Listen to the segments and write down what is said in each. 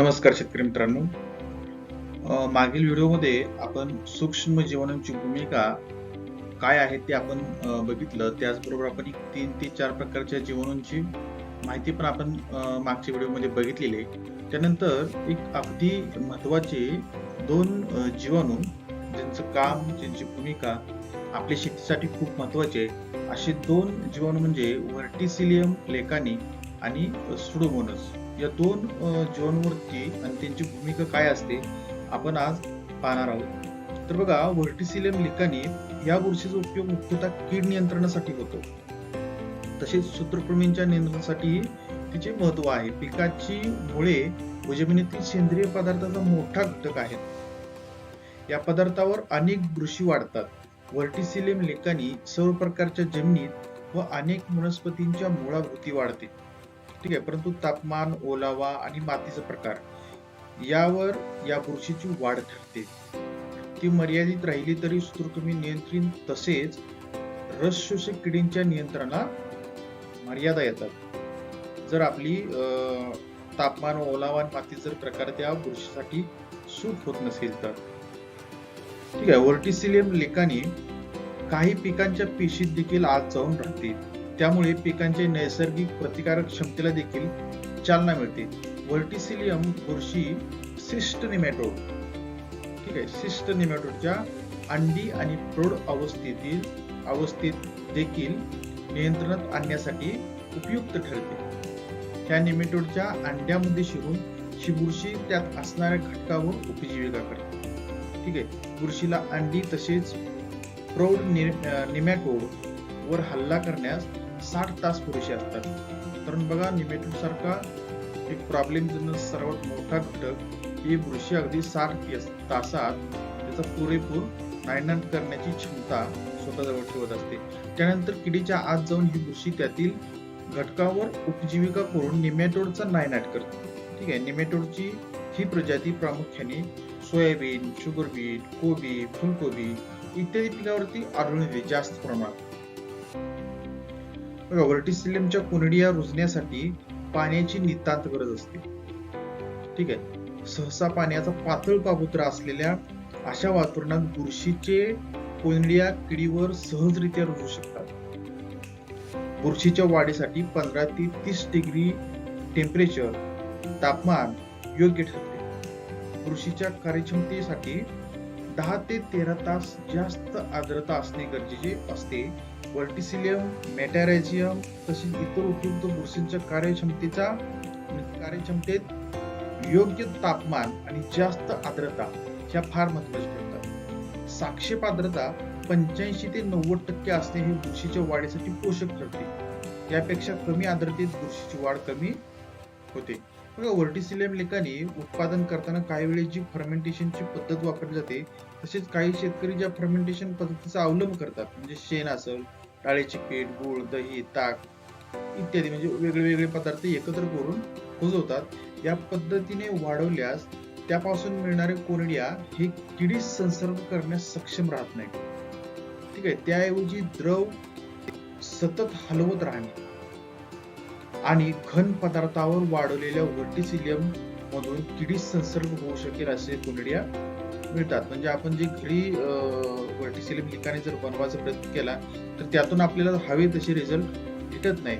नमस्कार शेतकरी मित्रांनो. मागील व्हिडिओमध्ये आपण सूक्ष्म जीवाणूंची भूमिका काय आहे ते आपण बघितलं. त्याचबरोबर आपण एक 3 ते 4 प्रकारच्या जीवाणूंची माहिती पण आपण मागच्या व्हिडिओमध्ये बघितलेली आहे. त्यानंतर एक अगदी महत्त्वाचे 2 जीवाणू ज्यांचं काम, ज्यांची भूमिका आपल्या शेतीसाठी खूप महत्त्वाची आहे. असे 2 जीवाणू म्हणजे व्हर्टिसिलियम लेकानी आणि सुडोमोनास. या 2 जीवाणूंवरती आणि त्यांची भूमिका काय असते आपण आज पाहणार आहोत. तर बघा, व्हर्टिसिलियम लेकानी या बुरशीचा उपयोग मुख्यतः कीड नियंत्रणासाठी होतो. तसेच सूत्रकृमींच्या नियंत्रणासाठी तिचे महत्व आहे. पिकाची मुळे व जमिनीतील सेंद्रिय पदार्थाचा मोठा घटक आहेत. या पदार्थावर अनेक बुरशी वाढतात. व्हर्टिसिलियम लेकानी सर्व प्रकारच्या जमिनीत व अनेक वनस्पतींच्या मुळाभोवती वाढते. ठीक आहे, परंतु तापमान, ओलावा आणि मातीचा प्रकार यावर या बुरशीची वाढ ठरते. ती मर्यादित राहिली तरी सूत्रकृमी नियंत्रण तसेच रस शोषक किडींच्या नियंत्रणाला मर्यादा येतात. जर आपली तापमान, ओलावा आणि माती जर प्रकार त्या बुरशीसाठी सूट होत नसेल तर. ठीक आहे, व्हर्टिसिलियम लेकानी काही पिकांच्या पेशीत देखील आत जाऊन राहते. त्यामुळे पिकांच्या नैसर्गिक प्रतिकारक क्षमतेला देखील चालना मिळते. व्हर्टिसिलियम बुरशी सिस्ट नेमॅटोड, ठीक आहे, सिस्ट नेमॅटोडच्या अंडी आणि प्रौढ अवस्थेत देखील नियंत्रणात आणण्यासाठी उपयुक्त ठरते. त्या नेमॅटोडच्या अंड्यामध्ये शिरून ही बुरशी त्यात असणाऱ्या घटकावर उपजीविका करते. ठीक आहे, बुरशीला अंडी तसेच प्रौढ नेमॅटोड वर हल्ला करण्यास 60 तास पुरेसे असतात. कारण बघा, नेमॅटोड सारखा एक प्रॉब्लेम सर्वात मोठा घटक ही बुरशी अगदी 60 तासात त्याचा पुरेपूर नायनाट करण्याची क्षमता स्वतःजवळ ठेवत असते. त्यानंतर किडीच्या आत जाऊन ही बुरशी त्यातील घटकावर उपजीविका करून नेमॅटोडचा नायनाट करते. ठीक आहे, नेमॅटोडची ही प्रजाती प्रामुख्याने सोयाबीन, शुगर बीट, कोबी, फुलकोबी इत्यादी पिकावरती आढळून येते जास्त प्रमाणात. बघा, व्हर्टिसिलियमच्या कोनिडिया रुजण्यासाठी पाण्याची नितांत गरज असते. ठीक आहे, सहसा पाण्याचा पातळ पापुत्रा असलेल्या अशा वातावरणात बुरशीचे कोनिडिया किडीवर सहजरित्या रुजू शकतात. बुरशीच्या वाढीसाठी 15 ते 30 डिग्री टेम्परेचर तापमान योग्य ठरते. बुरशीच्या कार्यक्षमतेसाठी 10 ते 13 तास जास्त आर्द्रता असणे गरजेचे असते. व्हर्टिसिलियम, मेटॅरायझियम तसेच इतर उपयुक्त बुरशींच्या कार्यक्षमतेत योग्य तापमान आणि जास्त आर्द्रता ह्या फार महत्त्वाच्या ठरतात. सापेक्ष आर्द्रता 85 ते 90% असणे हे बुरशीच्या वाढीसाठी पोषक ठरते. यापेक्षा कमी आर्द्रतेत बुरशीची वाढ कमी होते. बघा, व्हर्टिसिलियम लेकानी उत्पादन करताना काही वेळेस जी फर्मेंटेशनची पद्धत वापरली जाते, तसेच काही शेतकरी ज्या फर्मेंटेशन पद्धतीचा अवलंब करतात, म्हणजे शेण असेल, डाळीचे पीठ, गूळ, दही, ताक इत्यादी, म्हणजे वेगवेगळे पदार्थ एकत्र करून कुजवतात. या पद्धतीने वाढवल्यास त्यापासून मिळणारे कोनिडिया हे किडी संसर्ग करण्यास सक्षम राहत नाही. ठीक आहे, त्याऐवजी द्रव सतत हलवत राहणे आणि घन पदार्थावर वाढवलेल्या व्हर्टिसिलियम मधून किडी संसर्ग होऊ शकेल असे कोनिडिया मिळतात. म्हणजे आपण जे घरी व्हर्टिसिलियम लेकानी जर बनवायचा प्रयत्न केला तर त्यातून आपल्याला हवे तसे रिझल्ट भेटत नाही.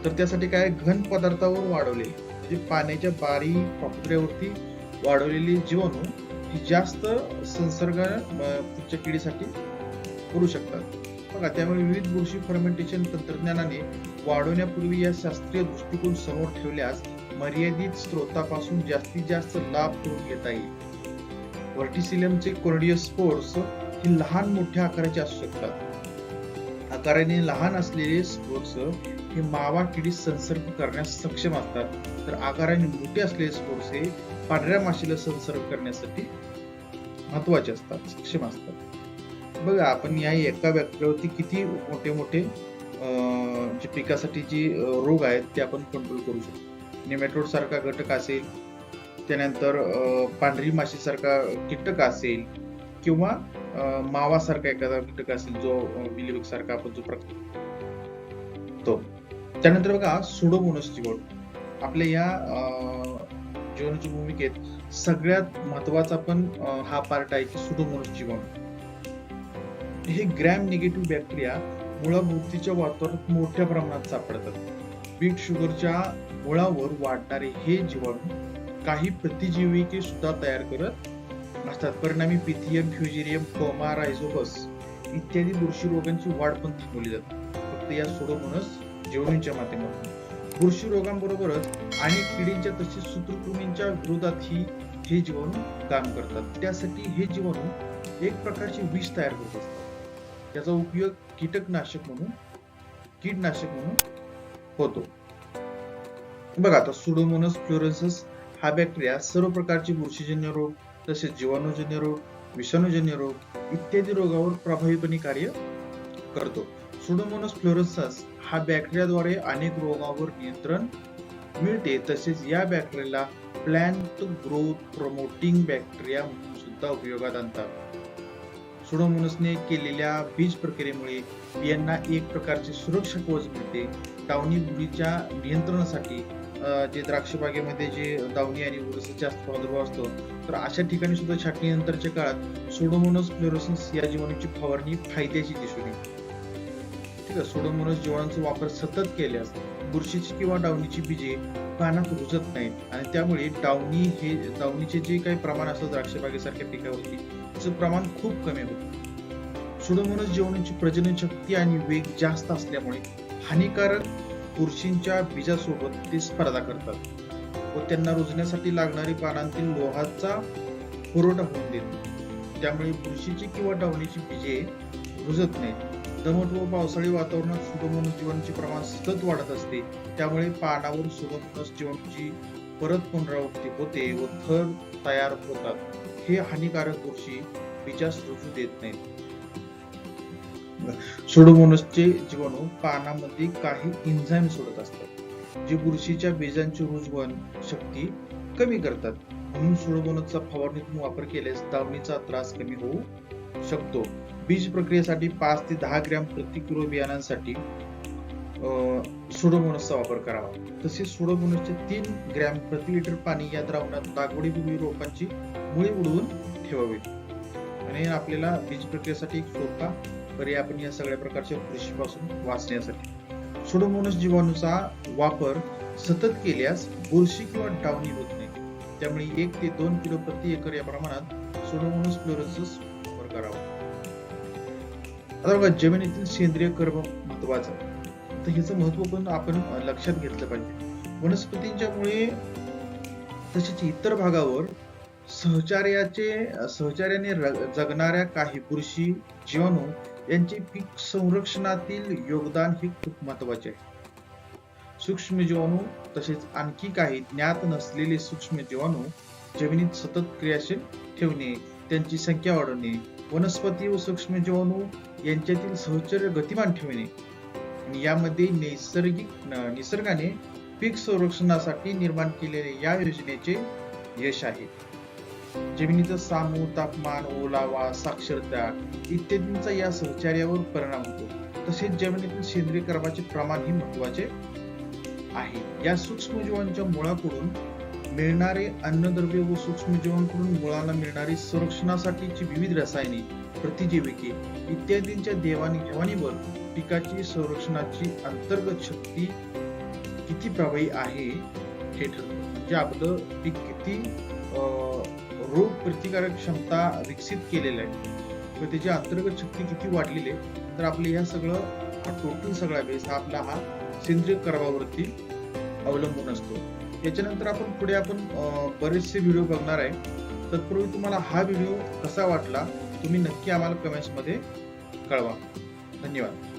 तर त्यासाठी काय, घन पदार्थावर वाढवले म्हणजे पाण्याच्या बारीक पापुत्र्यावरती वाढवलेली जीवाणू ही जास्त संसर्ग पुढच्या किडीसाठी करू शकतात. बघा, त्यामुळे विविध बुरशी फर्मेंटेशन तंत्रज्ञानाने वाढवण्यापूर्वी या शास्त्रीय दृष्टिकोन समोर ठेवल्यास मर्यादित स्रोतापासून जास्तीत जास्त लाभ करून घेता येईल. व्हर्टिसिलियमचे कोनिडियोस्पोर्स ही लहान मोठ्या आकाराचे असू शकतात. आकाराने लहान असलेले स्पोर्स हे मावा किडी संसर्ग करण्यास सक्षम असतात, तर आकाराने मोठे असलेले स्पोर्स हे पांढऱ्या माशीला संसर्ग करण्यासाठी महत्वाचे असतात, सक्षम असतात. बघा, आपण या एका व्यक्तीवरती किती मोठे मोठे जे पिकासाठी जी रोग आहेत ते आपण कंट्रोल करू शकतो. नेमॅटोड सारखा घटक असेल, त्यानंतर पांढरी माशी सारखा कीटक असेल, किंवा मावा सारखा एखादा कीटक असेल जो मिलीबग सारखा आपण जो प्रकार तो. त्यानंतर बघा, सुडोमोनास जीवाणू आपल्या या जीवाणूच्या भूमिकेत सगळ्यात महत्वाचा पण हा पार्ट आहे की सुडोमोनास जीवाणू. हे ग्रॅम निगेटिव्ह बॅक्टेरिया मुळाभोवतीच्या वातावरणात मोठ्या प्रमाणात सापडतात. बीट शुगरच्या मुळावर वाढणारे हे जीवाणू काही प्रतिजैविके सुद्धा तयार करत असतात. परिणामी पिथियम, फ्युजेरियम, कोमा, रायझोपस इत्यादी बुरशी रोगांची वाढ पण थांबवली जाते फक्त या सुडोमोनास जीवाणूंच्या माध्यमातून. बुरशी रोगांबरोबरच अनेक किडींच्या तसेच सूत्रकृमींच्या विरोधातही हे जीवाणू काम करतात. त्यासाठी हे जीवाणू एक प्रकारचे विष तयार करत असतात. त्याचा उपयोग कीटकनाशक म्हणून होतो. बघा आता सुडोमोनास फ्लोरेन्सिस हा बॅक्टेरिया सर्व प्रकारचे बुरशीजन्य रोग तसेच जीवाणूजन्य रोग, विषाणूजन्य रोग इत्यादी रोगावर प्रभावीपणे कार्य करतो. सुडोमोनास फ्लोरेन्सिस हा बॅक्टेरियाद्वारे अनेक रोगांवर नियंत्रण मिळते. तसेच या बॅक्टेरियाला प्लांट ग्रोथ प्रमोटिंग बॅक्टेरिया म्हणून सुद्धा उपयोगात आणतात. सुडोमोनासने केलेल्या बीज प्रक्रियेमुळे बियांना एक प्रकारचे सुरक्षा कवच मिळते. डावणी बुडीच्या नियंत्रणासाठी जे द्राक्ष बागेमध्ये जे डावणी आणि बुडीचा जास्त प्रादुर्भाव असतो तर अशा ठिकाणी सुद्धा छाटणीनंतरच्या काळात सुडोमोनास फ्लोरेन्सिस या जीवाणूची फवारणी फायद्याची दिसून येते. ठीक आहे. सुडोमोनास जीवाणूंचा वापर सतत केल्यास बुरशीची किंवा डावणीची बीजे पानात रुजत नाहीत आणि त्यामुळे डावणीचे जे काही प्रमाण असतं द्राक्ष बागेसारख्या पिकावरती त्याचं प्रमाण खूप कमी होतं. सुडोमोनास जीवाणूंची प्रजनन शक्ती आणि वेग जास्त असल्यामुळे हानिकारक बुरशींच्या बीजासोबत ते स्पर्धा करतात व त्यांना रुजण्यासाठी लागणारी पानांतील लोहाचा पुरवठा होऊन देतात. त्यामुळे बुरशीची किंवा डावणीची बीजे रुजत नाहीत. दमट व पावसाळी वातावरणात सुडोमोनास जीवाणूचे प्रमाण सतत वाढत असते. त्यामुळे पानावर सुडोमोनास जीवाणूची परत पुनरावृत्ती होते व थर तयार होतात. हे हानिकारक बुरशी बीजास रुजू देत नाहीत. सुडोमोनासचे जीवाणू पानामध्ये काही एन्झाईम सोडत असतात जे बुरशीच्या बीजांची रुजवण शक्ती कमी करतात. म्हणून सुडोमोनासचा फवारणीतून वापर केल्यास दावणीचा त्रास कमी होऊ शकतो. बीज प्रक्रियेसाठी 5 ते 10 ग्रॅम प्रति किलो बियाणांसाठी सुडोमोनासचा वापर करावा. तसेच सुडोमोनासचे 3 ग्रॅम प्रति लिटर पाणी या द्रावणात लागवडीपूर्वी रोपांची मुळी उडवून ठेवावी. आणि आपल्याला बीज प्रक्रियेसाठी एक सोपा पर्याय आपण या सगळ्या प्रकारच्या बुरशीपासून वाचण्यासाठी सुडोमोनास जीवाणूचा वापर सतत केल्यास बुरशी किंवा डावणी होत नाही. त्यामुळे 1 ते 2 किलो प्रति एकर या प्रमाणात सुडोमोनास फ्लोरेन्सिस वापर करावा. आता बघा जमिनीतील सेंद्रिय कर्ब महत्वाचं तर ह्याचं महत्व पण आपण लक्षात घेतलं पाहिजे. वनस्पतींच्या मुळे तसेच इतर भागावर सहचार्याने जगणाऱ्या काही बुरशी जीवाणू यांचे पीक संरक्षणातील योगदान हे खूप महत्वाचे आहे. सूक्ष्म जीवाणू तसेच आणखी काही ज्ञात नसलेले सूक्ष्म जीवाणू जमिनीत सतत क्रियाशील ठेवणे, त्यांची संख्या वाढवणे, वनस्पती व सूक्ष्म जीवाणू यांच्यातील सहचर्य गतिमान ठेवणे आणि यामध्ये निसर्गाने पीक संरक्षणासाठी निर्माण केलेले या योजनेचे यश आहे. जमिनीचा सामू, तापमान, ओलावा, साक्षरता इत्यादींचा या सहचार्यावर परिणाम होतो. तसेच जमिनीतील सेंद्रिय कर्बाचे प्रमाण ही महत्वाचे आहे. या सूक्ष्मजीवांच्या मुळाकडून मिळणारे अन्नद्रव्य व सूक्ष्मजीवांकडून मुळाला मिळणारी संरक्षणासाठीची विविध रसायने, प्रतिजैविके इत्यादींच्या देवाणघेवाणीवर पिकाची संरक्षणाची अंतर्गत शक्ती किती प्रभावी आहे हे ठरतं. म्हणजे आपलं पीक किती रोग प्रतिकारक क्षमता विकसित केलेलं आहे व त्याची अंतर्गत शक्ती किती वाढलेली आहे. तर आपले ह्या सगळं टोटल सगळा बेस हा आपला सेंद्रिय कर्बावरती अवलंबून असतो. याच्यानंतर आपण पुढे बरेचसे व्हिडिओ बघणार आहे. तत्पूर्वी तुम्हाला हा व्हिडिओ कसा वाटला तुम्ही नक्की आम्हाला कमेंट्स मध्ये कळवा. धन्यवाद.